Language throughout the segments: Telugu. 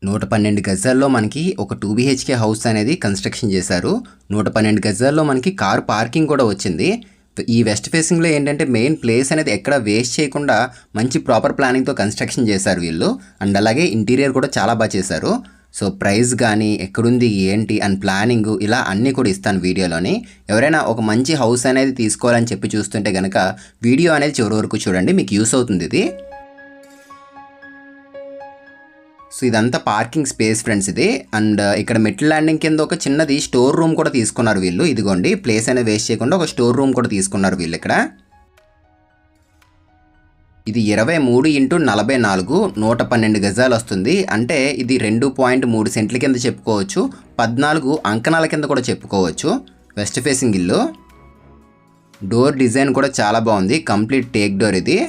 112 గజాల్లో మనకి ఒక 2 బీహెచ్కే హౌస్ అనేది కన్స్ట్రక్షన్ చేశారు. 112 గజాల్లో మనకి కార్ పార్కింగ్ కూడా వచ్చింది. ఈ వెస్ట్ ఫేసింగ్లో ఏంటంటే మెయిన్ ప్లేస్ అనేది ఎక్కడ వేస్ట్ చేయకుండా మంచి ప్రాపర్ ప్లానింగ్తో కన్స్ట్రక్షన్ చేశారు వీళ్ళు. అండ్ అలాగే ఇంటీరియర్ కూడా చాలా బాగా చేశారు. సో ప్రైస్ కానీ ఎక్కడుంది ఏంటి అండ్ ప్లానింగ్ ఇలా అన్నీ కూడా ఇస్తాను వీడియోలోని. ఎవరైనా ఒక మంచి హౌస్ అనేది తీసుకోవాలని చెప్పి చూస్తుంటే కనుక వీడియో అనేది చివరి వరకు చూడండి, మీకు యూస్ అవుతుంది ఇది. సో ఇదంతా పార్కింగ్ స్పేస్ ఫ్రెండ్స్ ఇది. అండ్ ఇక్కడ మెట్ల ల్యాండింగ్ కింద ఒక చిన్నది స్టోర్ రూమ్ కూడా తీసుకున్నారు వీళ్ళు. ఇదిగోండి ప్లేస్ అనేది వేస్ట్ చేయకుండా ఒక స్టోర్ రూమ్ కూడా తీసుకున్నారు వీళ్ళు ఇక్కడ. ఇది 23x44 112 గజాలు వస్తుంది. అంటే ఇది 2.3 సెంట్ల కింద చెప్పుకోవచ్చు, 14 అంకణాల కింద కూడా చెప్పుకోవచ్చు. వెస్ట్ ఫేసింగ్ ఇల్లు. డోర్ డిజైన్ కూడా చాలా బాగుంది, కంప్లీట్ టేక్ డోర్ ఇది.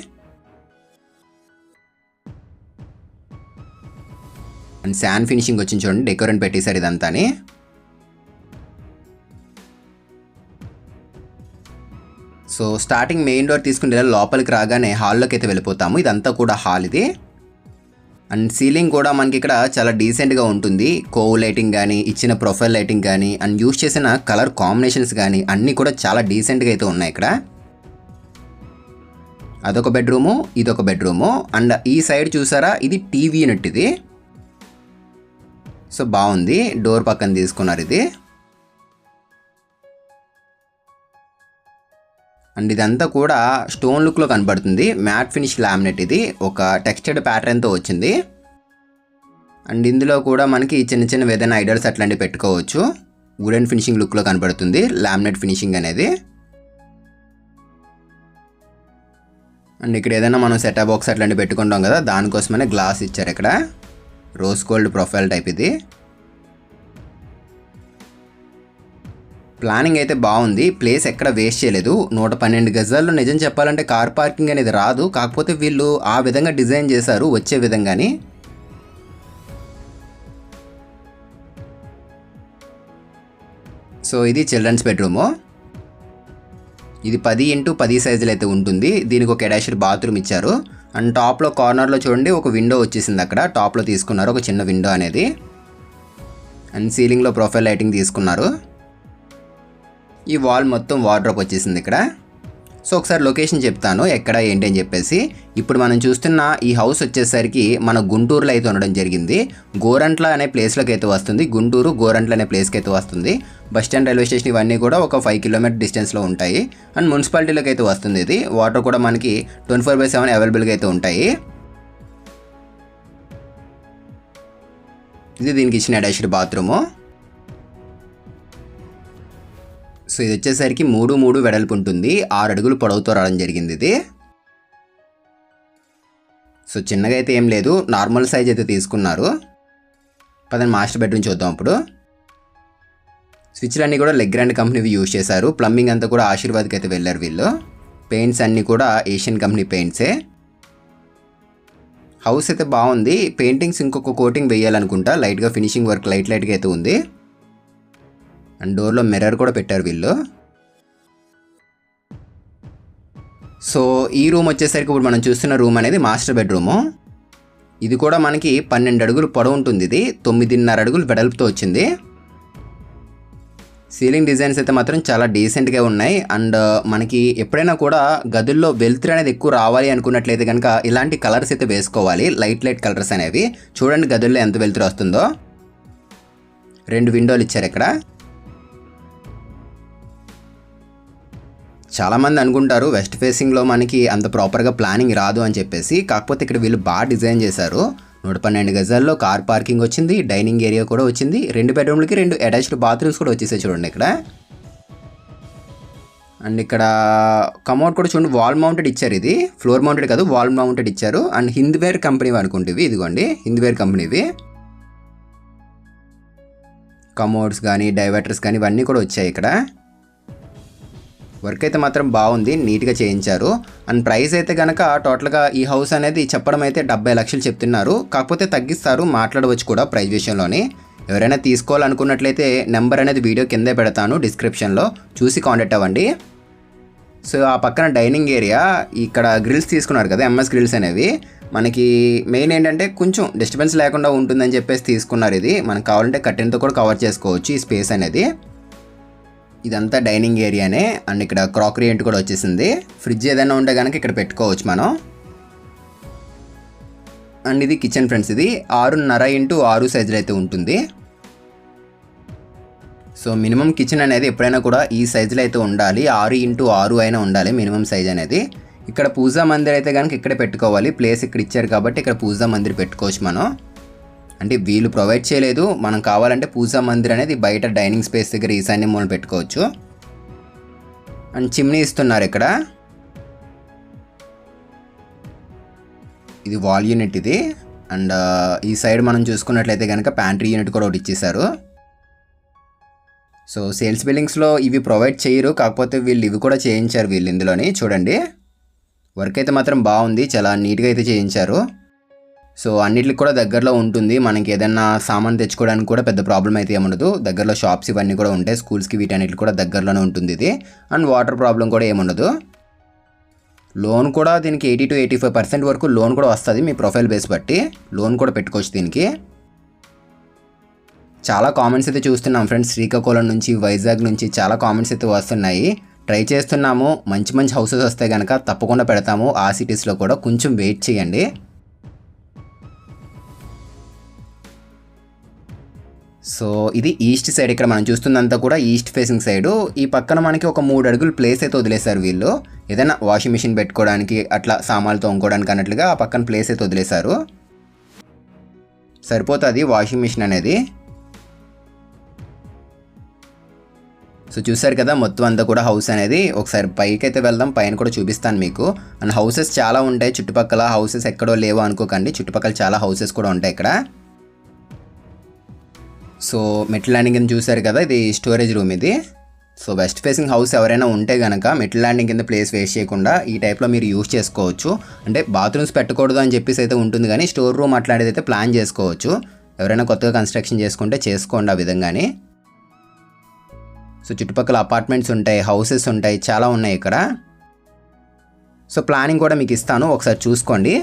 అండ్ శాన్ ఫినిషింగ్ వచ్చింది చూడండి, డెకోరేట్ పెట్టేశారు ఇదంతాని. సో స్టార్టింగ్ మెయిన్ డోర్ తీసుకుని ఇలా లోపలికి రాగానే హాల్లోకి అయితే వెళ్ళిపోతాము. ఇదంతా కూడా హాల్ ఇది. అండ్ సీలింగ్ కూడా మనకి ఇక్కడ చాలా డీసెంట్గా ఉంటుంది. కోవ్ లైటింగ్ కానీ, ఇచ్చిన ప్రొఫైల్ లైటింగ్ కానీ, అండ్ యూజ్ చేసిన కలర్ కాంబినేషన్స్ కానీ అన్నీ కూడా చాలా డీసెంట్గా అయితే ఉన్నాయి ఇక్కడ. అదొక బెడ్రూము, ఇదొక బెడ్రూము. అండ్ ఈ సైడ్ చూసారా, ఇది టీవీ యూనిట్ ఇది. సో బాగుంది, డోర్ పక్కన తీసుకున్నారు ఇది. అండ్ ఇదంతా కూడా స్టోన్ లుక్లో కనబడుతుంది. మ్యాట్ ఫినిష్ లామినేట్ ఇది, ఒక టెక్స్చర్డ్ ప్యాటర్న్తో వచ్చింది. అండ్ ఇందులో కూడా మనకి చిన్న చిన్న ఏదైనా ఐడల్స్ అట్లాంటివి పెట్టుకోవచ్చు. వుడెన్ ఫినిషింగ్ లుక్లో కనబడుతుంది లామినేట్ ఫినిషింగ్ అనేది. అండ్ ఇక్కడ ఏదైనా మనం సెటప్ బాక్స్ అట్లాంటివి పెట్టుకుంటాం కదా, దానికోసమనే గ్లాస్ ఇచ్చారు ఇక్కడ. రోజ్ గోల్డ్ ప్రొఫైల్ టైప్ ఇది. ప్లానింగ్ అయితే బాగుంది, ప్లేస్ ఎక్కడ వేస్ట్ చేయలేదు. 112 గజాల్లో నిజం చెప్పాలంటే కార్ పార్కింగ్ అనేది రాదు, కాకపోతే వీళ్ళు ఆ విధంగా డిజైన్ చేశారు వచ్చే విధంగాని. సో ఇది చిల్డ్రన్స్ బెడ్రూము. ఇది 10x10 సైజులు అయితే ఉంటుంది. దీనికి ఒక అటాచ్డ్ బాత్రూమ్ ఇచ్చారు. అండ్ టాప్లో కార్నర్లో చూడండి ఒక విండో వచ్చేసింది, అక్కడ టాప్లో తీసుకున్నారు ఒక చిన్న విండో అనేది. అండ్ సీలింగ్లో ప్రొఫైల్ లైటింగ్ తీసుకున్నారు. ఈ వాల్ మొత్తం వార్డ్రోబ్ వచ్చేసింది ఇక్కడ. సో ఒకసారి లొకేషన్ చెప్తాను ఎక్కడ ఏంటి అని చెప్పేసి. ఇప్పుడు మనం చూస్తున్న ఈ హౌస్ వచ్చేసరికి మన గుంటూరులో అయితే ఉండడం జరిగింది. గోరంట్ల అనే ప్లేస్లోకి అయితే వస్తుంది. గుంటూరు గోరంట్ల అనే ప్లేస్కి అయితే వస్తుంది. బస్ స్టాండ్, రైల్వే స్టేషన్ ఇవన్నీ కూడా ఒక 5 కిలోమీటర్ డిస్టెన్స్లో ఉంటాయి. అండ్ మున్సిపాలిటీలోకి అయితే వస్తుంది ఇది. వాటర్ కూడా మనకి 24/7 అవైలబుల్గా అయితే ఉంటాయి. ఇది దీనికి ఇచ్చిన అటాచ్డ్ బాత్రూము. సో ఇది వచ్చేసరికి 3 వెడల్పు ఉంటుంది, 6 అడుగులు పొడవుతో రావడం జరిగింది ఇది. సో చిన్నగా అయితే ఏం లేదు, నార్మల్ సైజ్ అయితే తీసుకున్నారు. పదండి మాస్టర్ బెడ్రూమ్ చూద్దాం అప్పుడు. స్విచ్లు అన్నీ కూడా లెగ్రాండ్ కంపెనీవి యూజ్ చేశారు. ప్లంబింగ్ అంతా కూడా ఆశీర్వాద్కి అయితే వెళ్ళారు వీళ్ళు. పెయింట్స్ అన్నీ కూడా ఏషియన్ కంపెనీ పెయింట్సే. హౌస్ అయితే బాగుంది. పెయింటింగ్స్ ఇంకొక కోటింగ్ వేయాలనుకుంటా, లైట్గా ఫినిషింగ్ వర్క్ లైట్గా అయితే ఉంది. అండ్ డోర్లో మిర్రర్ కూడా పెట్టారు వీళ్ళు. సో ఈ రూమ్ వచ్చేసరికి ఇప్పుడు మనం చూస్తున్న రూమ్ అనేది మాస్టర్ బెడ్రూము. ఇది కూడా మనకి 12 అడుగులు పొడవు ఉంటుంది. ఇది 9.5 అడుగులు వెడల్పుతో వచ్చింది. సీలింగ్ డిజైన్స్ అయితే మాత్రం చాలా డీసెంట్గా ఉన్నాయి. అండ్ మనకి ఎప్పుడైనా కూడా గదుల్లో వెలుతురు అనేది ఎక్కువ రావాలి అనుకున్నట్లయితే కనుక ఇలాంటి కలర్స్ అయితే వేసుకోవాలి, లైట్ కలర్స్ అనేవి. చూడండి గదుల్లో ఎంత వెలుతురు వస్తుందో. 2 విండోలు ఇచ్చారు ఇక్కడ. చాలామంది అనుకుంటారు వెస్ట్ ఫేసింగ్లో మనకి అంత ప్రాపర్గా ప్లానింగ్ రాదు అని చెప్పేసి, కాకపోతే ఇక్కడ వీళ్ళు బాగా డిజైన్ చేశారు. 112 గజాల్లో కార్ పార్కింగ్ వచ్చింది, డైనింగ్ ఏరియా కూడా వచ్చింది, 2 బెడ్రూమ్లకి 2 అటాచ్డ్ బాత్రూమ్స్ కూడా వచ్చేసాయి చూడండి ఇక్కడ. అండ్ ఇక్కడ కమోడ్ కూడా చూడండి, వాల్ మౌంటెడ్ ఇచ్చారు. ఇది ఫ్లోర్ మౌంటెడ్ కాదు, వాల్ మౌంటెడ్ ఇచ్చారు. అండ్ హింద్వేర్ కంపెనీ అనుకుంటేవి, ఇదిగోండి హింద్వేర్ కంపెనీవి. కమోడ్స్ కానీ డైవర్టర్స్ కానీ ఇవన్నీ కూడా వచ్చాయి ఇక్కడ. వర్క్ అయితే మాత్రం బాగుంది, నీట్గా చేయించారు. అండ్ ప్రైస్ అయితే కనుక టోటల్గా ఈ హౌస్ అనేది చెప్పడం అయితే 70 లక్షలు చెప్తున్నారు. కాకపోతే తగ్గిస్తారు, మాట్లాడవచ్చు కూడా ప్రైస్ విషయంలోని. ఎవరైనా తీసుకోవాలనుకున్నట్లయితే నెంబర్ అనేది వీడియో కిందే పెడతాను డిస్క్రిప్షన్లో, చూసి కాంటాక్ట్ అవ్వండి. సో ఆ పక్కన డైనింగ్ ఏరియా, ఇక్కడ గ్రిల్స్ తీసుకున్నారు కదా ఎంఎస్ గ్రిల్స్ అనేవి, మనకి మెయిన్ ఏంటంటే కొంచెం డిస్టర్బెన్స్ లేకుండా ఉంటుందని చెప్పేసి తీసుకున్నారు. ఇది మనకు కావాలంటే కర్టెన్తో కూడా కవర్ చేసుకోవచ్చు ఈ స్పేస్ అనేది. ఇదంతా డైనింగ్ ఏరియానే. అండ్ ఇక్కడ క్రాకరీ ఏంటి కూడా వచ్చేసింది. ఫ్రిడ్జ్ ఏదైనా ఉంటే కనుక ఇక్కడ పెట్టుకోవచ్చు మనం. అండ్ ఇది కిచెన్ ఫ్రెండ్స్. ఇది 6.5x6 సైజులో అయితే ఉంటుంది. సో మినిమం కిచెన్ అనేది ఎప్పుడైనా కూడా ఈ సైజులో అయితే ఉండాలి. 6x6 అయినా ఉండాలి మినిమం సైజ్ అనేది. ఇక్కడ పూజా మందిర్ అయితే కనుక ఇక్కడే పెట్టుకోవాలి. ప్లేస్ ఇక్కడ ఇచ్చారు కాబట్టి ఇక్కడ పూజా మందిర్ పెట్టుకోవచ్చు మనం. అంటే వీళ్ళు ప్రొవైడ్ చేయలేదు, మనం కావాలంటే పూజా మందిర్ అనేది బయట డైనింగ్ స్పేస్ దగ్గర ఈశాన్య మూలన పెట్టుకోవచ్చు. అండ్ చిమ్నీ ఇస్తున్నారు ఇక్కడ. ఇది వాల్ యూనిట్ ఇది. అండ్ ఈ సైడ్ మనం చూసుకున్నట్లయితే కనుక ప్యాంట్రీ యూనిట్ కూడా ఒకటి ఇచ్చేసారు. సో సేల్స్ బిల్డింగ్స్లో ఇవి ప్రొవైడ్ చేయరు, కాకపోతే వీళ్ళు ఇవి కూడా చేయించారు వీళ్ళు ఇందులోని. చూడండి వర్క్ అయితే మాత్రం బాగుంది, చాలా నీట్గా అయితే చేయించారు. సో అన్నిటికి కూడా దగ్గరలో ఉంటుంది. మనకి ఏదైనా సామాన్ తెచ్చుకోవడానికి కూడా పెద్ద ప్రాబ్లం అయితే ఏముండదు. దగ్గరలో షాప్స్ ఇవన్నీ కూడా ఉంటాయి, స్కూల్స్కి వీటన్నిటికి కూడా దగ్గరలోనే ఉంటుంది ఇది. అండ్ వాటర్ ప్రాబ్లం కూడా ఏముండదు. లోన్ కూడా దీనికి 80 to 85% వరకు లోన్ కూడా వస్తుంది మీ ప్రొఫైల్ బేస్ బట్టి. లోన్ కూడా పెట్టుకోవచ్చు దీనికి. చాలా కామెంట్స్ అయితే చూస్తున్నాం ఫ్రెండ్స్, శ్రీకాకుళం నుంచి వైజాగ్ నుంచి చాలా కామెంట్స్ అయితే వస్తున్నాయి. ట్రై చేస్తున్నాము, మంచి మంచి హౌసెస్ వస్తే కనుక తప్పకుండా పెడతాము ఆ సిటీస్లో కూడా. కొంచెం వెయిట్ చేయండి. సో ఇది ఈస్ట్ సైడ్, ఇక్కడ మనం చూస్తుందంతా కూడా ఈస్ట్ ఫేసింగ్ సైడు. ఈ పక్కన మనకి ఒక 3 అడుగులు ప్లేస్ అయితే వదిలేశారు వీళ్ళు, ఏదైనా వాషింగ్ మిషన్ పెట్టుకోవడానికి అట్లా సామాన్లు తోముకోవడానికి అన్నట్లుగా ఆ పక్కన ప్లేస్ అయితే వదిలేశారు. సరిపోతుంది వాషింగ్ మిషన్ అనేది. సో చూసారు కదా మొత్తం అంతా కూడా హౌస్ అనేది. ఒకసారి పైకి అయితే వెళ్దాం, పైన కూడా చూపిస్తాను మీకు. అండ్ హౌసెస్ చాలా ఉంటాయి చుట్టుపక్కల. హౌసెస్ ఎక్కడో లేవో అనుకోకండి, చుట్టుపక్కల చాలా హౌసెస్ కూడా ఉంటాయి ఇక్కడ. సో మెట్ల ల్యాండింగ్ కింద చూసారు కదా, ఇది స్టోరేజ్ రూమ్ ఇది. సో వెస్ట్ ఫేసింగ్ హౌస్ ఎవరైనా ఉంటే కనుక మెట్ల ల్యాండింగ్ కింద ప్లేస్ వేస్ట్ చేయకుండా ఈ టైప్లో మీరు యూజ్ చేసుకోవచ్చు. అంటే బాత్రూమ్స్ పెట్టకూడదు అని చెప్పేసి అయితే ఉంటుంది, కానీ స్టోర్ రూమ్ అట్లాంటిది అయితే ప్లాన్ చేసుకోవచ్చు. ఎవరైనా కొత్తగా కన్స్ట్రక్షన్ చేసుకుంటే చేసుకోండి ఆ విధంగానే. సో చుట్టుపక్కల అపార్ట్మెంట్స్ ఉంటాయి, హౌసెస్ ఉంటాయి, చాలా ఉన్నాయి ఇక్కడ. సో ప్లానింగ్ కూడా మీకు ఇస్తాను, ఒకసారి చూసుకోండి.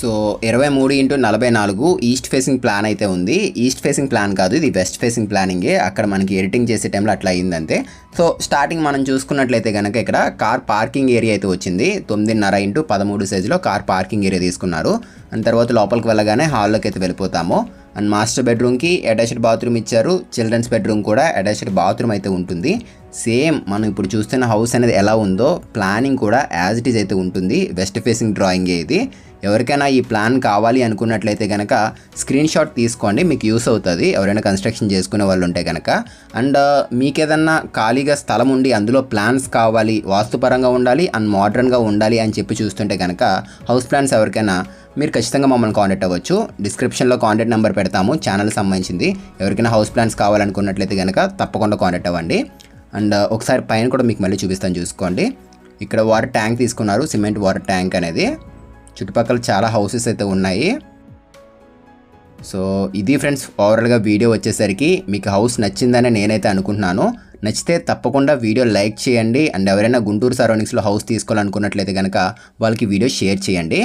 So 23x44 east facing plan అయితే ఉంది. ఈస్ట్ ఫేసింగ్ ప్లాన్ కాదు, ఇది వెస్ట్ ఫేసింగ్ ప్లానింగే. అక్కడ మనకి ఎడిటింగ్ చేసే టైంలో అట్లా అయ్యిందంతే. సో స్టార్టింగ్ మనం చూసుకున్నట్లయితే కనుక ఇక్కడ కార్ పార్కింగ్ ఏరియా అయితే వచ్చింది. 9.5x13 సైజులో కార్ పార్కింగ్ ఏరియా తీసుకున్నారు. అండ్ తర్వాత లోపలికి వెళ్ళగానే హాల్లోకి అయితే వెళ్ళిపోతాము. అండ్ మాస్టర్ బెడ్రూమ్కి అటాచ్డ్ బాత్రూమ్ ఇచ్చారు. చిల్డ్రన్స్ బెడ్రూమ్ కూడా అటాచ్డ్ బాత్రూమ్ అయితే ఉంటుంది. సేమ్ మనం ఇప్పుడు చూస్తున్న హౌస్ అనేది ఎలా ఉందో ప్లానింగ్ కూడా యాజ్ ఇట్ ఈజ్ అయితే ఉంటుంది. వెస్ట్ ఫేసింగ్ డ్రాయింగే ఇది. ఎవరికైనా ఈ ప్లాన్ కావాలి అనుకున్నట్లయితే కనుక స్క్రీన్ షాట్ తీసుకోండి, మీకు యూస్ అవుతుంది ఎవరైనా కన్స్ట్రక్షన్ చేసుకునే వాళ్ళు ఉంటే కనుక. అండ్ మీకు ఏదన్నా ఖాళీగా స్థలం ఉండి అందులో ప్లాన్స్ కావాలి, వాస్తుపరంగా ఉండాలి అండ్ మోడర్న్గా ఉండాలి అని చెప్పి చూస్తుంటే కనుక హౌస్ ప్లాన్స్ ఎవరికైనా మీరు ఖచ్చితంగా మమ్మల్ని కాంటాక్ట్ అవ్వచ్చు. డిస్క్రిప్షన్లో కాంటాక్ట్ నెంబర్ పెడతాము ఛానల్ సంబంధించింది. ఎవరికైనా హౌస్ ప్లాన్స్ కావాలనుకున్నట్లయితే కనుక తప్పకుండా కాంటాక్ట్ అవ్వండి. అండ్ ఒకసారి పైన కూడా మీకు మళ్ళీ చూపిస్తాను చూసుకోండి. ఇక్కడ వాటర్ ట్యాంక్ తీసుకున్నారు, సిమెంట్ వాటర్ ట్యాంక్ అనేది. చుట్టుపక్కల చాలా హౌసెస్ అయితే ఉన్నాయి. సో ఇది ఫ్రెండ్స్ ఓవరాల్గా వీడియో వచ్చేసరికి మీకు హౌస్ నచ్చిందని నేనైతే అనుకుంటున్నాను. నచ్చితే తప్పకుండా వీడియో లైక్ చేయండి. అండ్ ఎవరైనా గుంటూరు సరౌండింగ్స్లో హౌస్ తీసుకోవాలనుకున్నట్లయితే కనుక వాళ్ళకి వీడియో షేర్ చేయండి.